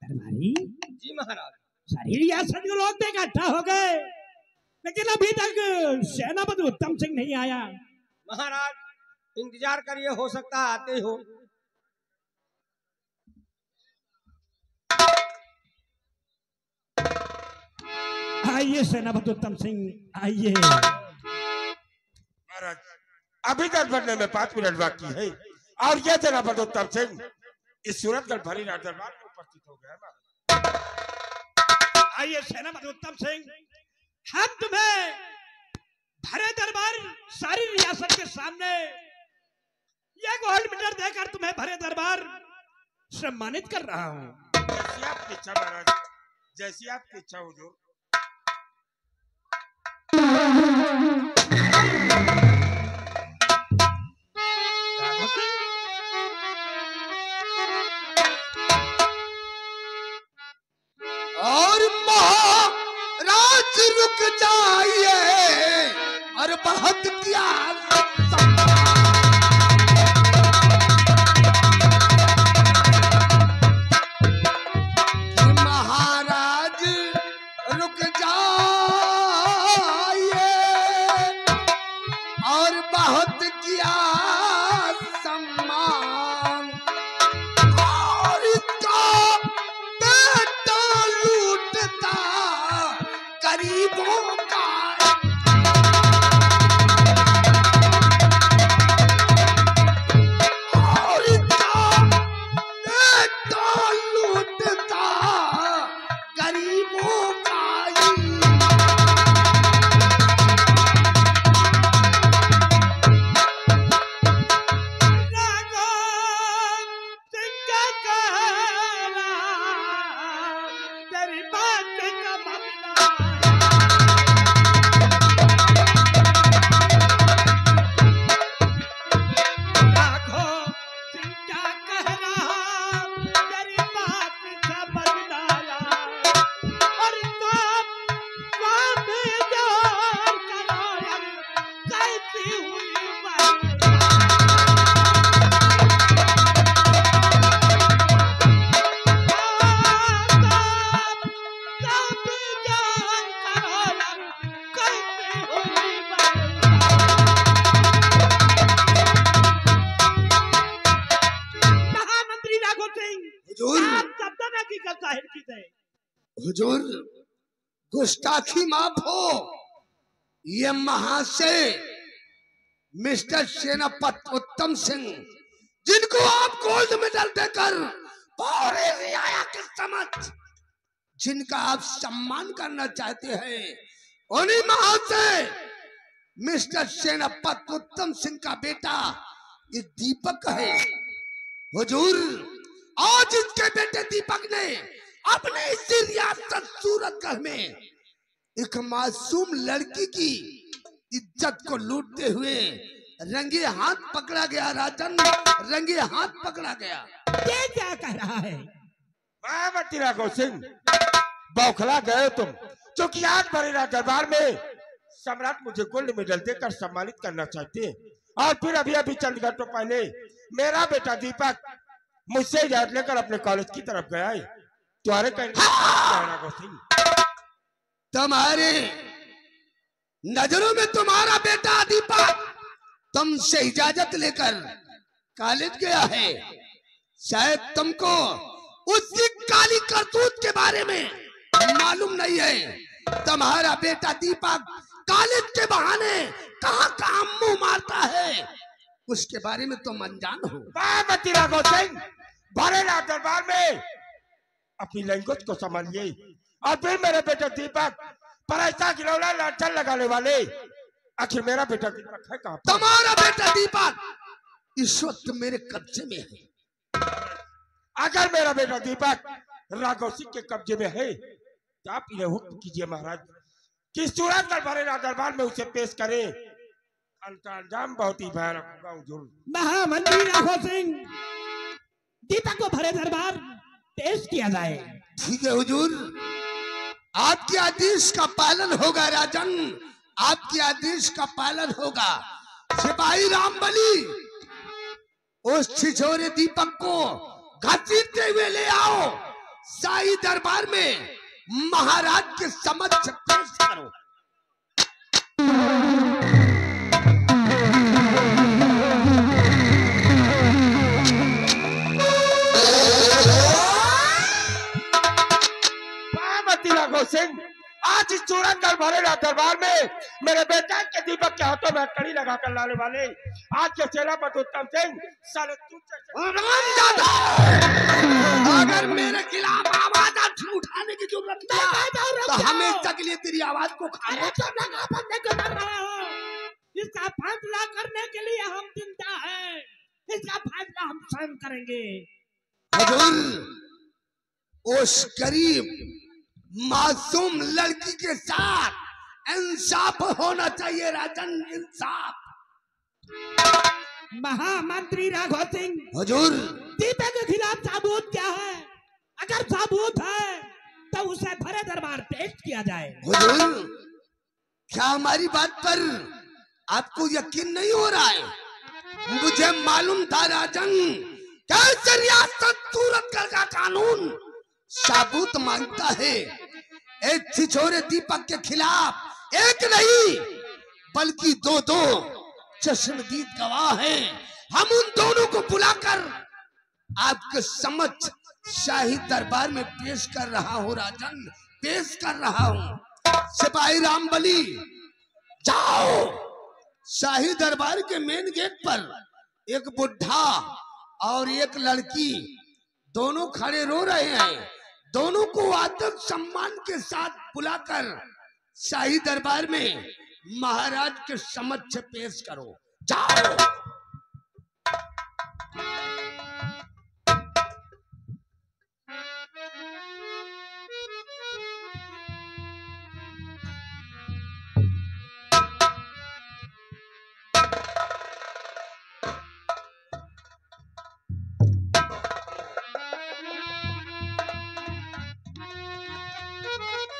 दरबारी जी महाराज। सारी रियासत के लोग तो इकट्ठा हो गए, लेकिन अभी तक सेनापति उत्तम सिंह नहीं आया। महाराज इंतजार करिए, हो सकता है आते हो। आइए सेनापति उत्तम सिंह, आइए। महाराज अभी तक बनने में 5 मिनट बाकी है और ये सेनापति उत्तम सिंह इस सूरतगढ़ भरी दरबार में उपस्थित हो गया। आइए सेनापति उत्तम सिंह, हम तुम्हें भरे दरबार सारी रियासत के सामने ये गोल्ड मीटर देकर तुम्हें भरे दरबार सम्मानित कर रहा हूँ। जैसी आपकी इच्छा महाराज, जैसी आपकी इच्छा हुजूर। और महाराज रुक जाइए और बहुत क्या महाराज रुक जाइए और बहुत किया सम्मान और इसका बेटा लूटता गरीबों का और इसका बेटा लूटता गरीबों का हुजूर गुस्ताखी माफ हो। ये महाशय मिस्टर सेनापति उत्तम सिंह, जिनको आप गोल्ड मेडल देकर पूरे रियाया के समक्ष जिनका आप सम्मान करना चाहते हैं, उन्हीं महाशय मिस्टर सेनापति उत्तम सिंह का बेटा ये दीपक है। हुजूर आज इसके बेटे दीपक ने अपने इसी रियासत सूरतगढ़ में एक मासूम लड़की की इज्जत को लूटते हुए रंगे हाथ पकड़ा गया। राजन, रंगे हाथ पकड़ा गया। ये क्या कह रहा है? महामंत्री राघव सिंह, बौखला गए तुम, क्योंकि आज भरे दरबार में सम्राट मुझे गोल्ड मेडल देकर सम्मानित करना चाहते हैं और फिर अभी अभी चंद घंटों पहले मेरा बेटा दीपक मुझसे इजाजत लेकर अपने कॉलेज की तरफ गया है। तुम्हारे राघव सिंह, तुम्हारे नजरों में तुम्हारा बेटा दीपक तुमसे इजाजत लेकर कॉलेज गया है। शायद तुमको उसकी काली करतूत के बारे में मालूम नहीं है। तुम्हारा बेटा दीपक कॉलेज के बहाने कहां कहां मुंह मारता है, उसके बारे में तुम अनजान हो। महामंत्री राघव सिंह, भरे दरबार में अपनी लैंग्वेज को समझिए और फिर मेरे बेटे दीपक पर ऐसा गिरौला लांछन लगाने वाले, आखिर मेरा बेटा दीपक है कहां? तुम्हारा बेटा दीपक इस वक्त मेरे कब्जे में है। अगर मेरा बेटा दीपक राघव सिंह के कब्जे में है तो आप इन्हें हुक्म कीजिए महाराज कि सूरतगढ़ भरे दरबार में उसे पेश करें। उनका अंजाम बहुत ही भयानक होगा हुजूर। महामंत्री राघव सिंह, दीपक को भरे दरबार पेश किया जाए। ठीक है हुजूर, आपके आदेश का पालन होगा। राजन, आपके आदेश का पालन होगा। सिपाही रामबली, उस छिछोरे दीपक को घसीटते हुए ले आओ। शाही दरबार में महाराज के समक्ष पेश करो। सिंह, आज इस सूरतगढ़ भरेरा दरबार में मेरे बेटा के दीपक के हाथों में कड़ी लगाकर लाने वाले आज के सेनापति उत्तम सिंह साले अगर मेरे खिलाफ आवाज उठाने की जरूरत है तो हमेशा के लिए तेरी आवाज को इसका फैसला करने के लिए हम जिंदा हैं। इसका फैसला हम स्वयं करेंगे। हुजूर, उस गरीब मासूम लड़की के साथ इंसाफ होना चाहिए राजन, इंसाफ। महामंत्री राघव सिंह, हुजूर, दीपक के खिलाफ सबूत क्या है? अगर सबूत है तो उसे भरे दरबार पेश किया जाए। हुजूर, क्या हमारी बात पर आपको यकीन नहीं हो रहा है? मुझे मालूम था राजन, कैसे रियासत सूरतगढ़ का कानून सबूत मांगता है। एक छिछोरे दीपक के खिलाफ एक नहीं बल्कि दो चश्मदीद गवाह हैं। हम उन दोनों को बुलाकर आपके समक्ष शाही दरबार में पेश कर रहा हूँ राजन, पेश कर रहा हूँ। सिपाही रामबली, जाओ शाही दरबार के मेन गेट पर एक बुढ़ा और एक लड़की दोनों खड़े रो रहे हैं। दोनों को आदर सम्मान के साथ बुलाकर शाही दरबार में महाराज के समक्ष पेश करो। जाओ।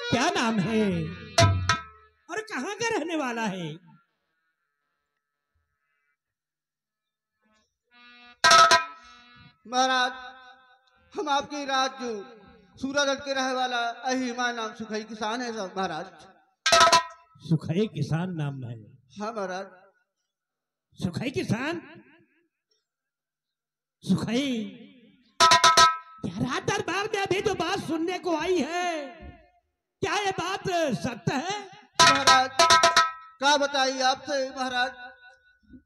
क्या नाम है और कहाँ का रहने वाला है? महाराज, हम आपके राज्य सूरतगढ़ के रहने वाला अहिमा नाम सुखई किसान है सब महाराज। सुखई किसान नाम है? हाँ महाराज। सुखई किसान, सुखई, क्या रात दरबार में अभी जो बात सुनने को आई है, क्या ये बात सत्य है? महाराज, क्या बताइए आपसे महाराज,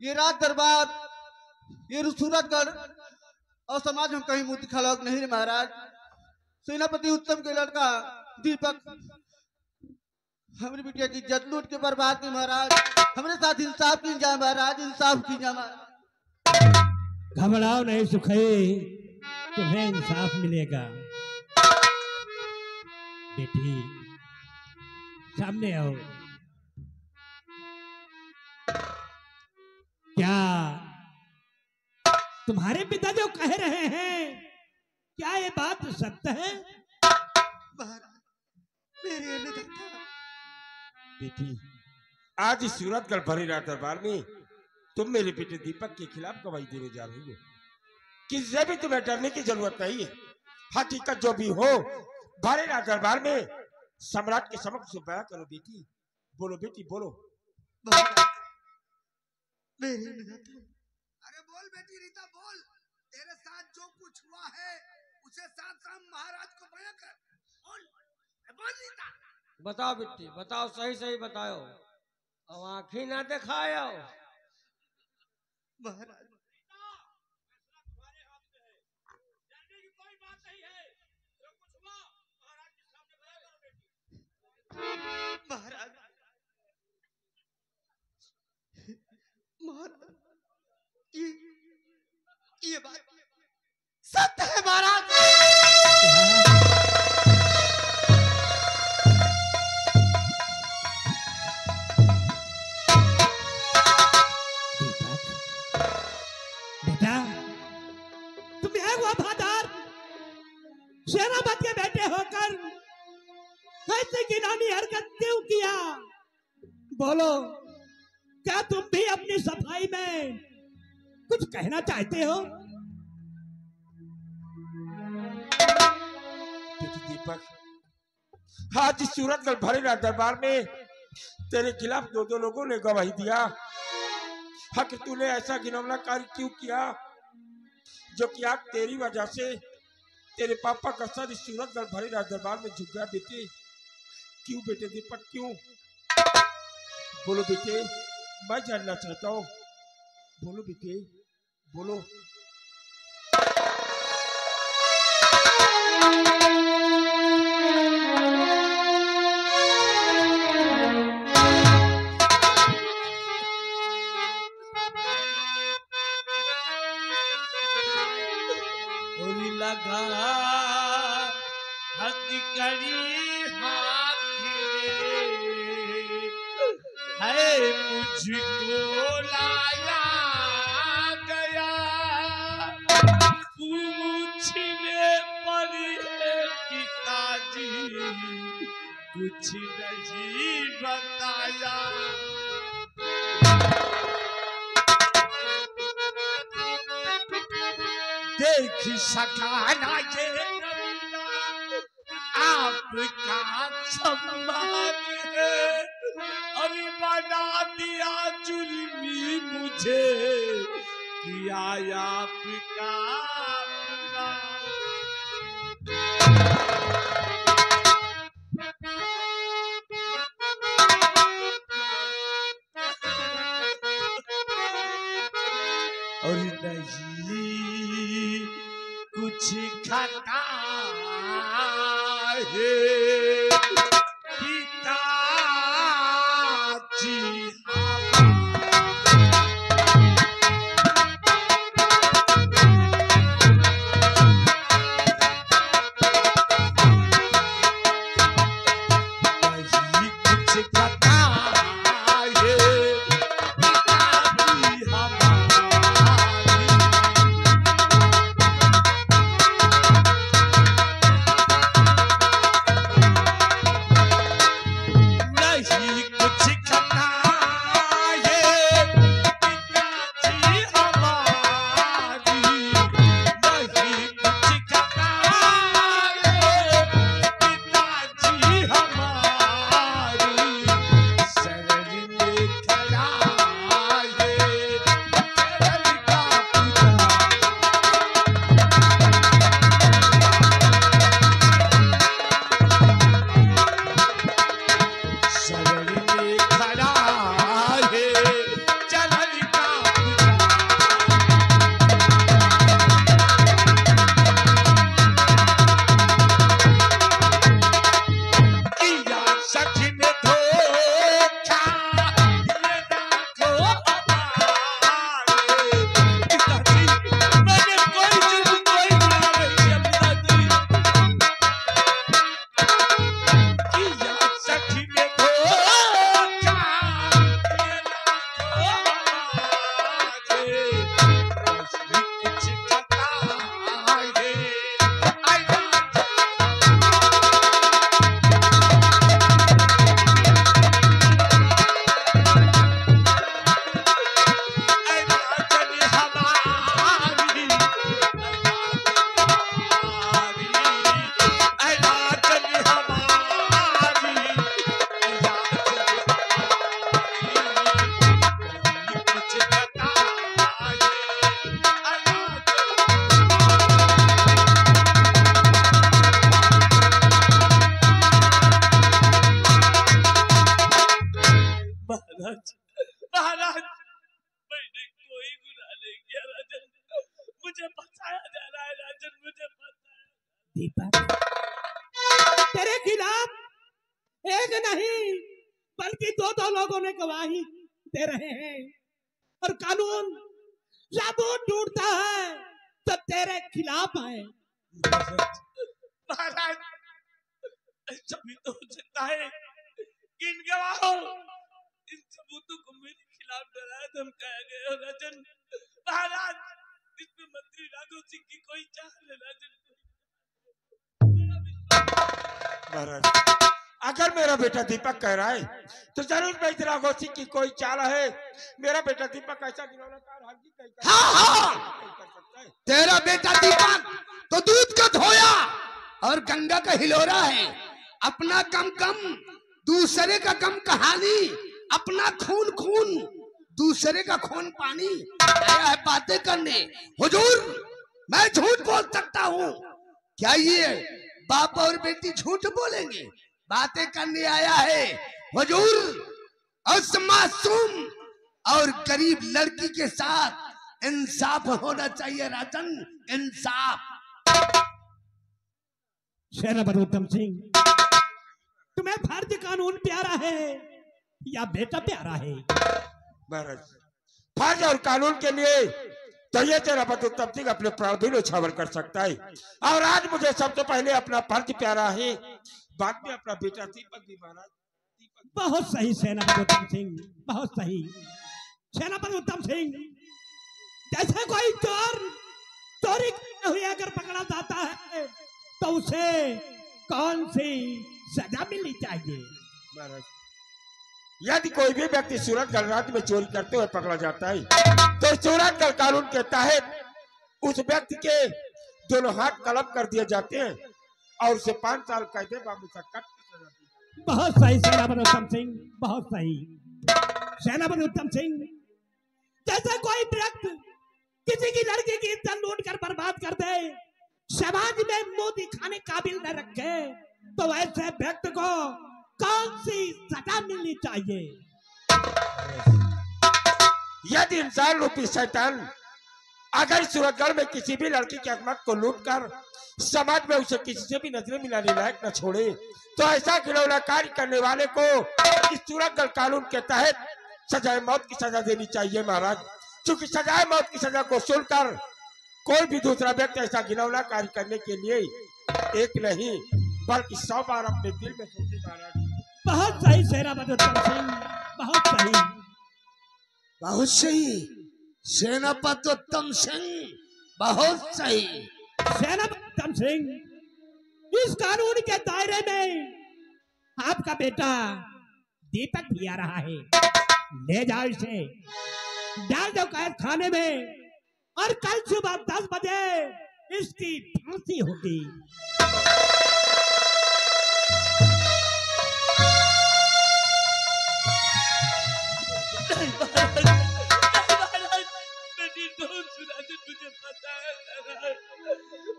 ये रात दरबार, ये सूरतगढ़ और समाज में कहीं मुंह दिखा लोग नहीं महाराज। सेनापति उत्तम के लड़का दीपक हमारी बिटिया की इज्जत लूट के बर्बाद की महाराज। हमारे साथ इंसाफ की जाए महाराज, इंसाफ की जाए। घबराओ नहीं सुखई, तुम्हें इंसाफ मिलेगा। बेटी सामने आओ। क्या तुम्हारे पिता जो कह रहे हैं, क्या ये बात सत्य है? बेटी, आज इस सूरतगढ़ भरेरा दरबार में तुम मेरे बेटे दीपक के खिलाफ गवाही देने जा रही हो। किससे भी तुम्हें डरने की जरूरत नहीं है। हकीकत जो भी हो भरेरा दरबार में सम्राट के समक्ष बयां करो। बेटी बोलो, बेटी बोलो। अरे बोल बेटी रीता, बोल। तेरे साथ जो कुछ हुआ है उसे साथ साथ महाराज को बयां कर। बोल, बोल रीता। बताओ बेटी, बताओ, सही सही बताओ, अब आँखी ना दिखाओ। महाराज, महाराज, महाराज, ये बात सत्य है महाराज। बेटा, तुम एक वफादार सेनापति के बेटे होकर कैसे गिनानी हरकत क्यों किया? बोलो, क्या तुम भी अपनी सफाई में कुछ कहना चाहते हो? बेटे दीपक, आज इस सूरतगढ़ भरे दरबार में तेरे खिलाफ दो लोगों ने गवाही दिया। हक तूने ऐसा घिनौना कार्य क्यों किया जो कि आज तेरी वजह से तेरे पापा का सर इस सूरतगढ़ भरे दरबार में झुक गया बेटे? क्यों बेटे दीपक, क्यों? बोलो बेटे, मैं जानना चाहता हूँ। बोलो बेटे, बोलो। लगा हथकड़ी हाथ है मुझको लाया गया, पूछने पर पिताजी कुछ नहीं बताया। देख सका ना ये आपका सम्मान है, अरे बना दिया जुर्मी मुझे किया आपका और नहीं कुछ खाता है पिताजी। महाराज मैंने कोई गुनाह नहीं किया राजन, मुझे बचाया जा रहा है राजन, मुझे बचाया। दीपक, तेरे खिलाफ एक नहीं बल्कि दो लोगों ने गवाही दे रहे हैं और कानून सबूत ढूंढता है तो तेरे खिलाफ है। महाराज ऐसा भी तो हो सकता है कि इन गवाहों इन सबूतों को मेरे खिलाफ डराया धमकाया गया राजन। महाराज इसमें मंत्री राघव सिंह की कोई चाल है राजन। महाराज अगर मेरा बेटा दीपक कह रहा है तो जरूर मैं राघव सिंह की कोई चाल है। मेरा बेटा दीपक ऐसा घिनौना कार हरगिज़ नहीं कर सकता। हाँ, तेरा बेटा दीपक तो दूध का धोया और गंगा का हिलोरा है। अपना कम कम दूसरे का कम कहानी, अपना खून खून दूसरे का खून पानी। आया है बातें करने। हुजूर मैं झूठ बोल सकता हूँ क्या? ये बाप और बेटी झूठ बोलेंगे? बातें करने आया है हुजूर। उस मासूम और गरीब लड़की के साथ इंसाफ होना चाहिए राजन, इंसाफ। सेनापति उत्तम सिंह, तुम्हें भारतीय कानून प्यारा है या बेटा प्यारा है? महाराज, फर्ज और कानून के लिए तो ये सेनापति उत्तम सिंह अपने प्राण भी न्यौछावर कर सकता है। और आज मुझे सबसे पहले अपना फर्ज प्यारा है, बाद में अपना बेटा दीपक भी। महाराज बहुत सही सेनापति उत्तम सिंह, बहुत सही। सेनापति उत्तम सिंह, जैसे कोई चोर चोरी करते हुए अगर पकड़ा जाता है तो उसे कौन सी सजा मिलनी चाहिए? महाराज, यदि कोई भी व्यक्ति सूरतगढ़ राज्य में चोरी करते हुए पकड़ा जाता है तो सूरतगढ़ कानून के तहत उस व्यक्ति के दोनों हाथ कलम कर दिए जाते हैं और उसे 5 साल कैद बामुशक्कत की सजा दी जाती है। बहुत सही सेनापति उत्तम सिंह, बहुत सही। सेनापति उत्तम सिंह, जैसे कोई व्यक्ति किसी की लड़की की इज्जत लूट कर बर्बाद कर दे, समाज में मुंह दिखाने काबिल न रखे, तो ऐसे व्यक्ति को कौन सी सजा मिलनी चाहिए? यदि इंसान रूपी शैतान अगर सूरतगढ़ में किसी भी लड़की की अजमत को लूट कर समाज में उसे किसी से भी नजरें मिलाने लायक न छोड़े, तो ऐसा घिनौना कार्य करने वाले को इस सूरतगढ़ कानून के तहत सजाए मौत की सजा देनी चाहिए। महाराज, क्योंकि सजाए मौत की सजा को सुनकर कोई भी दूसरा व्यक्ति ऐसा घिनौना कार्य करने के लिए एक नहीं बल्कि 100 बार अपने दिल में सोचे। महाराज बहुत सही सेनापति उत्तम सिंह, बहुत सही, बहुत सही सेनापति उत्तम सिंह, बहुत सही। सेनापति उत्तम सिंह, इस कानून के दायरे में आपका बेटा दीपक भी आ रहा है। ले जाओ इसे, डाल दो कैद खाने में और कल सुबह 10 बजे इसकी फांसी होगी।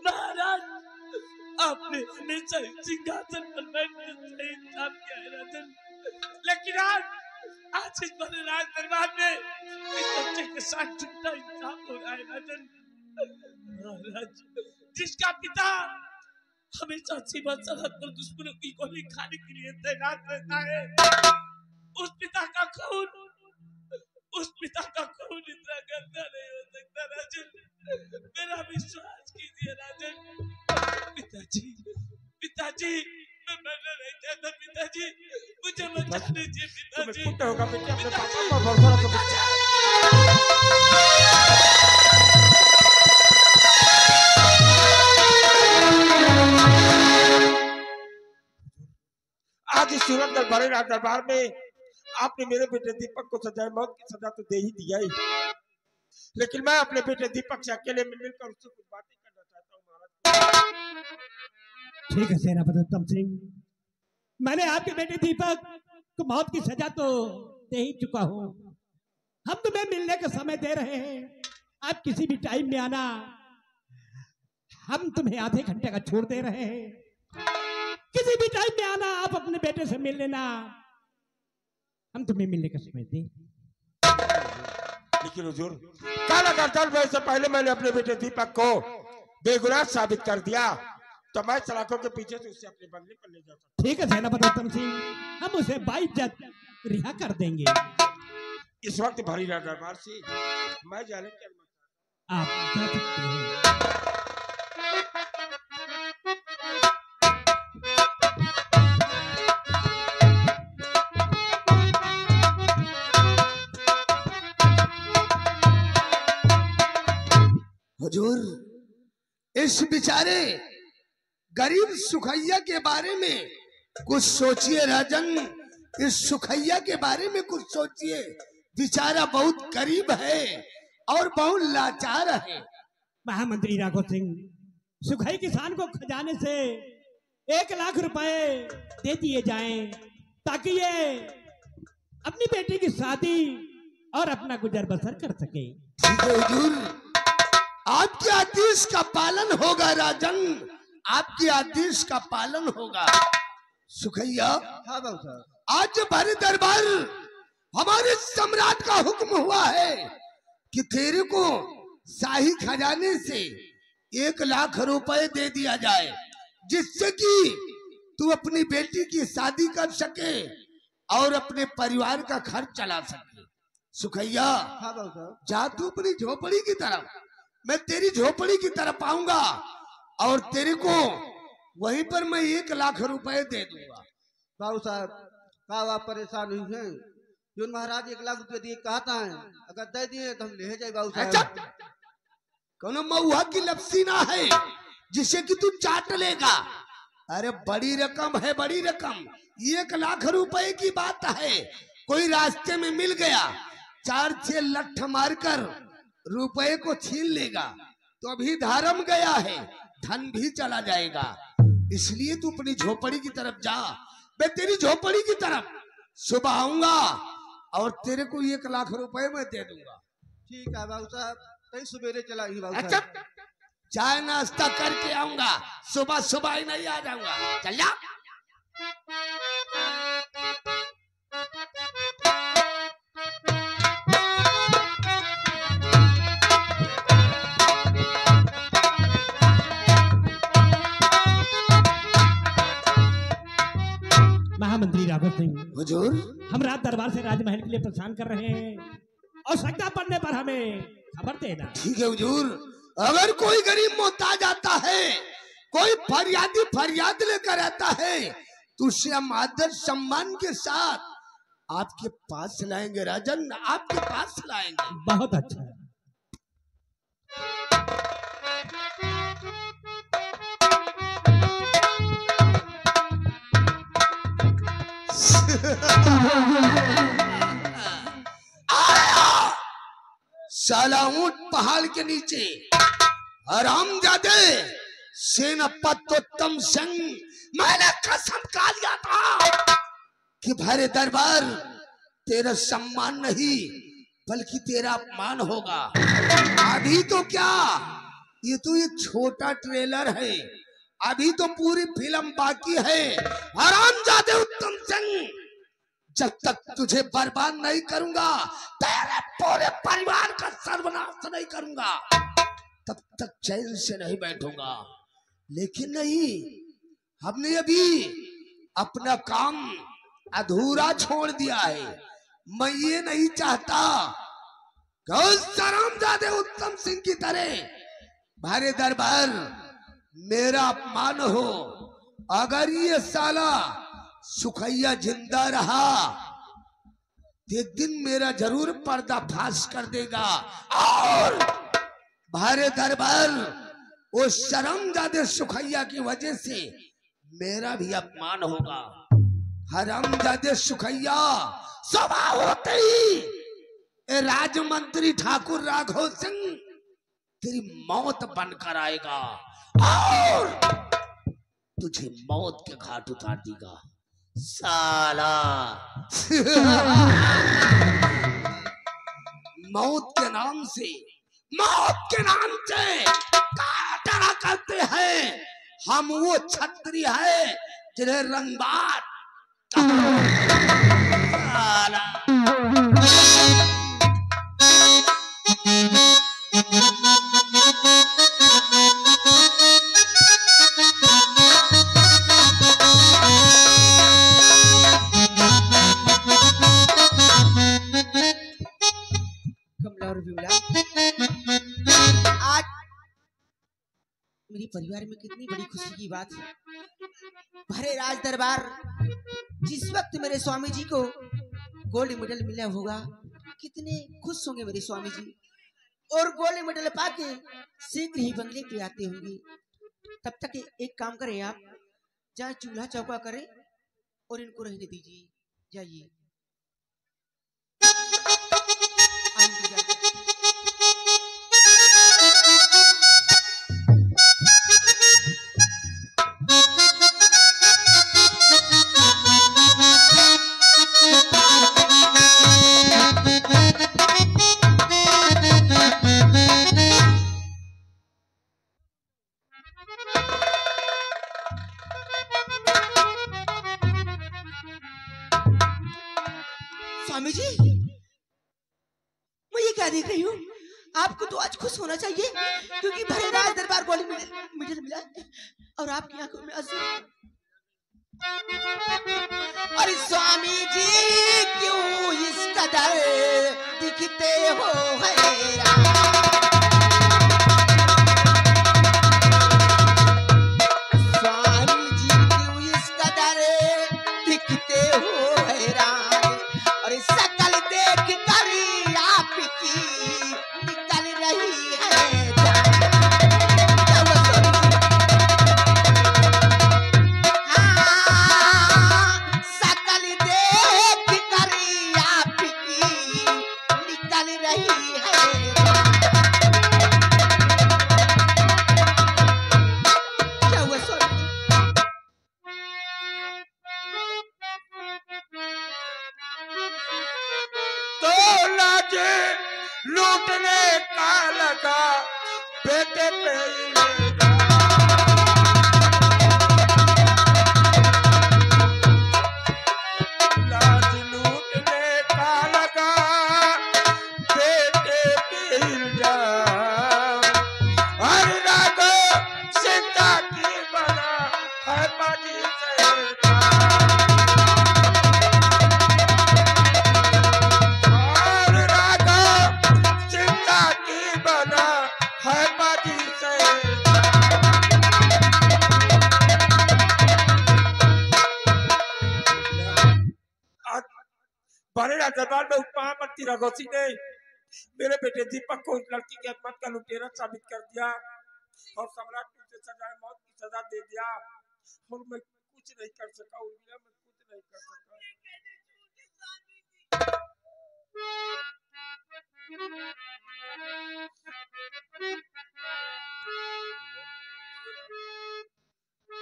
महाराज, आपने हमेशा सिंहासन पर बैठकर सही काम किया है राजन, लेकिन आज इस बड़े राज दरबार में इस बच्चे के साथ झूठा इंसाफ हो रहा है राजन। महाराज, जिसका पिता हमेशा सीमा सरहद पर दुश्मनों की गोली खाने के लिए तैनात रहता है, उस पिता का खून इतना गंदा नहीं हो सकता राजन। मेरा विश्वास कीजिए राजन। पिताजी, मैं मरना नहीं चाहता पिताजी, मुझे बचा लीजिए पिताजी। तुम्हें होगा बेटे, अपने पापा पर भरोसा रखो। आज इस सूरतगढ़ बड़े राज दरबार में आपने मेरे बेटे दीपक को सजाए मौत की सजा तो दे ही दिया ही, लेकिन मैं अपने बेटे दीपक से अकेले में मिलकर उससे कुछ बातें करना चाहता हूँ। महाराज ठीक है सेनापति उत्तम सिंह, मैंने आपके बेटे दीपक को मौत की सजा तो दे ही चुका हूँ। हम तुम्हें मिलने का समय दे रहे हैं, आप किसी भी टाइम में आना। हम तुम्हें आधे घंटे का छोड़ दे रहे हैं, किसी भी टाइम में आना, आप अपने बेटे से मिल लेना। हम तुम्हें मिलने का समय दे। लेकिन हुजूर, काला करतल से पहले मैंने अपने बेटे दीपक को बेगुनाह साबित कर दिया, तो मैं सलाखों के पीछे से उसे अपने बंगले पर ले जा सकता। ठीक है सेनापति उत्तम सिंह, हम उसे बाइज्जत रिहा कर देंगे। इस वक्त भारी राज दरबार से मैं जाने की अनुमति आप जा सकते हैं। हुजूर, इस बेचारे गरीब सुखैया के बारे में कुछ सोचिए राजन। इस सुखैया के बारे में कुछ सोचिए। बेचारा बहुत गरीब है और बहुत लाचार है। महामंत्री राघव सिंह, सुखई किसान को खजाने से 1 लाख रुपए दे दिए जाएं ताकि ये अपनी बेटी की शादी और अपना गुजर बसर कर सके। ठीक है हुजूर, आपके आदेश का पालन होगा राजन, आपके आदेश का पालन होगा। सुखैया, हाँ बाबू साहब, आज भरे दरबार हमारे सम्राट का हुक्म हुआ है कि तेरे को शाही खजाने से 1 लाख रुपए दे दिया जाए, जिससे कि तू अपनी बेटी की शादी कर सके और अपने परिवार का खर्च चला सके। सुखैया, हाँ बाबू साहब, जा तू अपनी झोपड़ी की तरफ, मैं तेरी झोपड़ी की तरफ आऊंगा और तेरे को वहीं पर मैं 1 लाख रुपए दे दूंगा। बाबू साहब, का आप परेशान हुई हैं? जो महाराज 1 लाख रुपए दिए कहता है, अगर दे दिए तो हम ले जाए बाबू अच्छा, साहब। कोनो महुआ की लपसी ना है जिसे कि तू चाट लेगा। अरे बड़ी रकम है, बड़ी रकम, 1 लाख रुपए की बात है। कोई रास्ते में मिल गया, 4-6 लठ मारकर रुपए को छीन लेगा तो अभी धर्म गया है, धन भी चला जाएगा। इसलिए तू अपनी झोपड़ी की तरफ जा, मैं तेरी झोपड़ी की तरफ सुबह आऊंगा और तेरे को 1 लाख रुपए मैं दे दूंगा। ठीक है बाबू साहब, कहीं सवेरे चला ही बाबू अच्छा, साहब। चाय नाश्ता करके आऊंगा, सुबह सुबह ही नहीं आ जाऊंगा। चल जा। महामंत्री राघव सिंह, हुजूर, हम रात दरबार से राजमहल के लिए प्रस्थान कर रहे हैं और सकता पड़ने पर हमें खबर देना। ठीक है हुजूर, अगर कोई गरीब मोहताज आता है, कोई फरियादी फरियाद लेकर आता है तो उसे हम आदर सम्मान के साथ आपके पास लाएंगे राजन, आपके पास लाएंगे। बहुत अच्छा। साला ऊंट पहाड़ के नीचे, हरामजादे सेनापतोत्तम सिंह, मैंने कसम खा लिया था कि भरे दरबार तेरा सम्मान नहीं बल्कि तेरा अपमान होगा। अभी तो क्या, ये तो एक छोटा ट्रेलर है, अभी तो पूरी फिल्म बाकी है। हरामजादे उत्तम सिंह, जब तक तुझे बर्बाद नहीं करूंगा, तेरे पूरे परिवार का सर्वनाश नहीं करूंगा, तब तक चैन से नहीं बैठूंगा। लेकिन नहीं, हमने अभी अपना काम अधूरा छोड़ दिया है। मैं ये नहीं चाहता कि उस हरामजादे उत्तम सिंह की तरह भरे दरबार मेरा अपमान हो। अगर ये साला सुखैया जिंदा रहा तो एक दिन मेरा जरूर पर्दाफाश कर देगा और भरे दरबार उस शर्मजादे सुखैया की वजह से मेरा भी अपमान होगा। हरामजादे सुखैया सुबह होते ही राजमंत्री ठाकुर राघव सिंह तेरी मौत बनकर आएगा और तुझे मौत के घाट उतार देगा साला। मौत के नाम से डरा करते हैं हम, वो छत्री है जिन्हें रंगबाज साला। आज मेरे परिवार में कितनी बड़ी खुशी की बात है। भरे राज दरबार जिस वक्त मेरे स्वामी जी को गोल्ड मेडल मिला होगा, कितने खुश होंगे मेरे स्वामी जी, और गोल्ड मेडल पाके शीघ्र ही बंगले पे आते होंगे। तब तक एक काम करें, आप चाहे चूल्हा चौका करें और इनको रहने दीजिए। जाइए। स्वामी जी, मैं ये क्या देख रही हूँ? आपको तो आज खुश होना चाहिए क्योंकि भरे राज दरबार गोल्ड मेडल मिला और आपकी आंखों में आंसू। अरे स्वामी जी क्यों इस कदर दिखते हो हैरान? स्वामी जी क्यों इस कदर दिखते हो हैरान? और सकल देख कर आपकी निकल रही है सकल देख कर आपकी निकल रही है। क्या हुआ स्वामी जी? तो लाज लूटने का लगा बेटे पे ही लगा। लाज लूटने का लगा बेटे पे इल्जाम। हर रागो सीता की बना है बाजी से और रागा चिंता की बना है बाजी से। आज बड़े दरबार में उपमहामंत्री रघोसी ने मेरे बेटे दीपक को उस लड़की की हत्या का लुटेरा साबित कर दिया और सम्राट को उसे सजाए मौत की सजा दे दिया और मैं कुछ नहीं कर सका। उर्मिला मैं कुछ नहीं कर सका।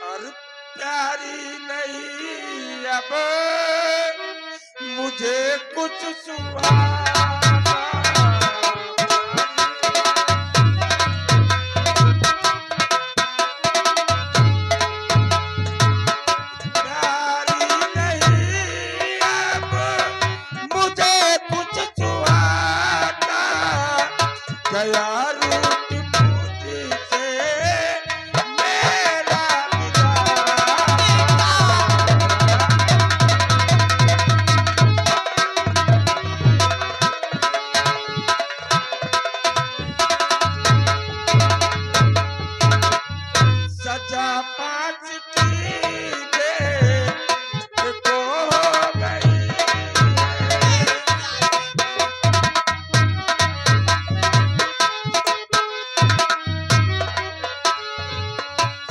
और प्यारी नहीं अब मुझे कुछ सुहाना। प्यारी नहीं अब मुझे कुछ सुहाना। गया रूठ मुझसे मेरा सजा पाँच की देर को हो गई।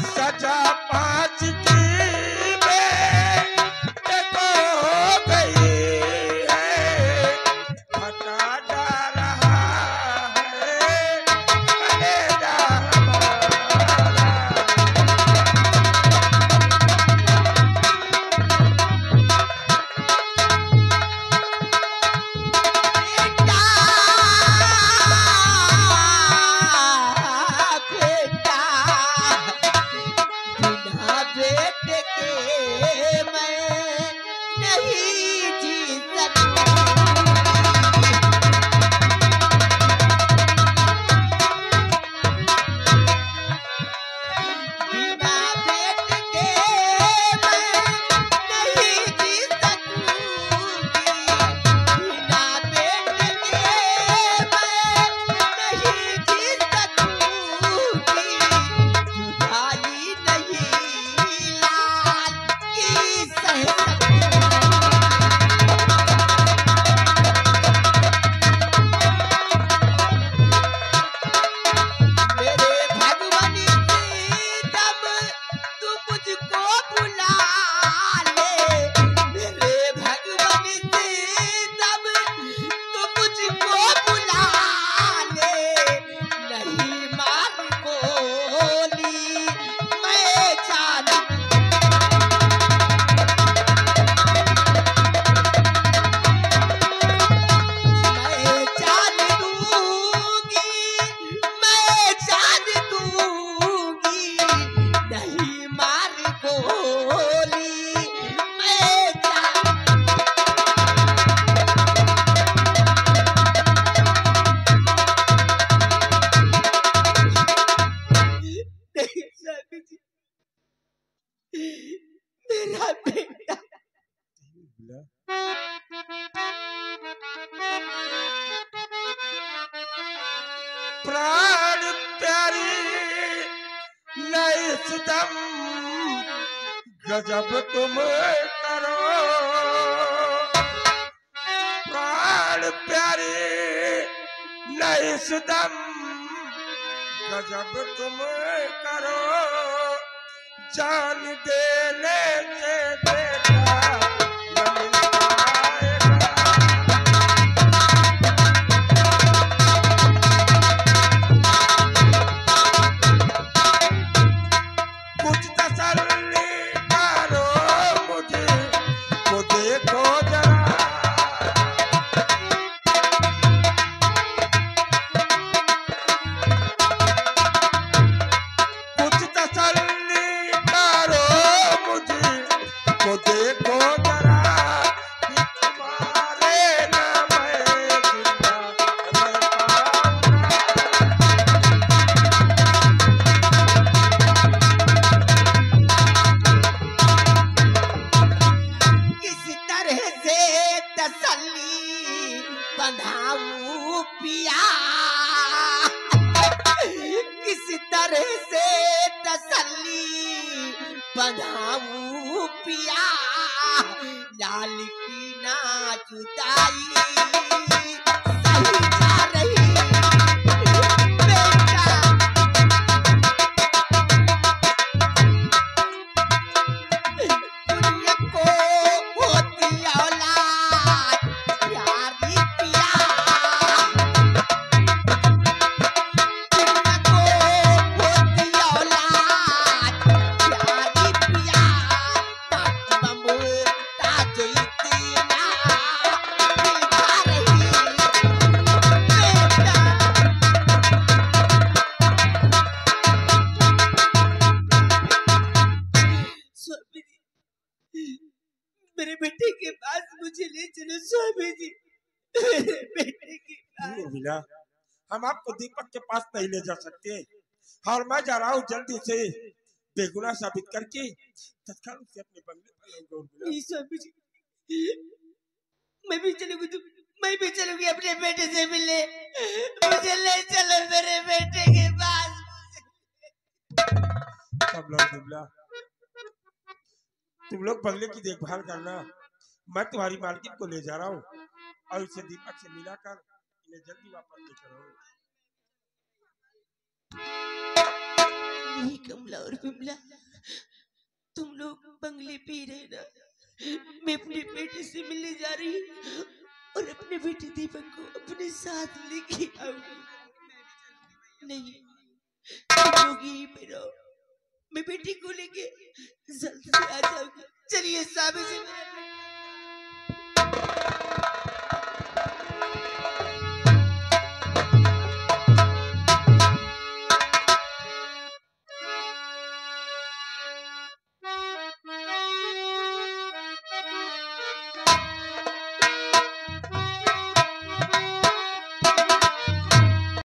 सजा पाँच की देर को हो गई है। फटा जा रहा है कलेजा हमारा। बेटे के मैं नहीं जी सकूं। बिना बेटे के मैं नहीं जी सकूंगी। बिना बेटे के मैं नहीं जी सकूंगी। जुदाई नहीं लाल की सह सकूंगी। मेरे भगवान सीतम तू मुझको बुला ले। मेरे भगवान सीतम तू मुझको बुला ले। नहीं मार गोली मैं जानू। मेरा बेटा। प्राण प्यारी नए सितम गजब तुम करो, प्राण प्यारी नए सितम गजब तुम करो, जान देने से बेटा न मिल पाएगा। कुछ तसल्ली करो मुझे, मुझे को जरा, कुछ तसल्ली करो मुझे, मुझे को जरा, कि तुम्हारे नाम मैं जिंदा रह पाऊंगा। किस तरह से तसल्ली बंधाऊं पिया, किस तरह से तसल्ली बंधाऊं पिया, लाल की ना जुदाई सही जा रही बेटा। दुनिया को होती औलाद प्यारी पिया, दुनिया को होती औलाद प्यारी पिया, बाकी ममता जो इतना दिखा रही बेटा। स्वामी जी, मेरे बेटे के पास मुझे ले चलो स्वामी जी, मेरे बेटे के पास। नहीं उर्मिला, हम आपको दीपक के पास नहीं ले जा सकते, और मैं जा रहा हूँ जल्दी से बेगुनाह साबित करके तत्काल उसे अपने बंगले पर लाऊंगा। उर्मिला, नहीं स्वामी जी, मैं भी चलूंगी, मैं भी चलूंगी अपने बेटे से मिलने, मुझे ले चलो मेरे बेटे के पास। सब लोग उर्मिला, तुम लोग बंगले की देखभाल करना, मैं तुम्हारी मालकिन को ले जा रहा हूँ और इसे दीपक से मिलाकर इन्हें जल्दी वापस लेकर आऊंगा। नहीं कमला और बिमला, तुम लोग बंगले पे ही रहना, मैं अपने बेटे से मिलने जा रही हूँ और अपने बेटे दीपक को अपने साथ लेके आऊंगी। नहीं, तुम लोग यहीं पे रहो, मैं बेटी को लेके जल्द से आ जाऊंगी। चलिए स्वामी जी।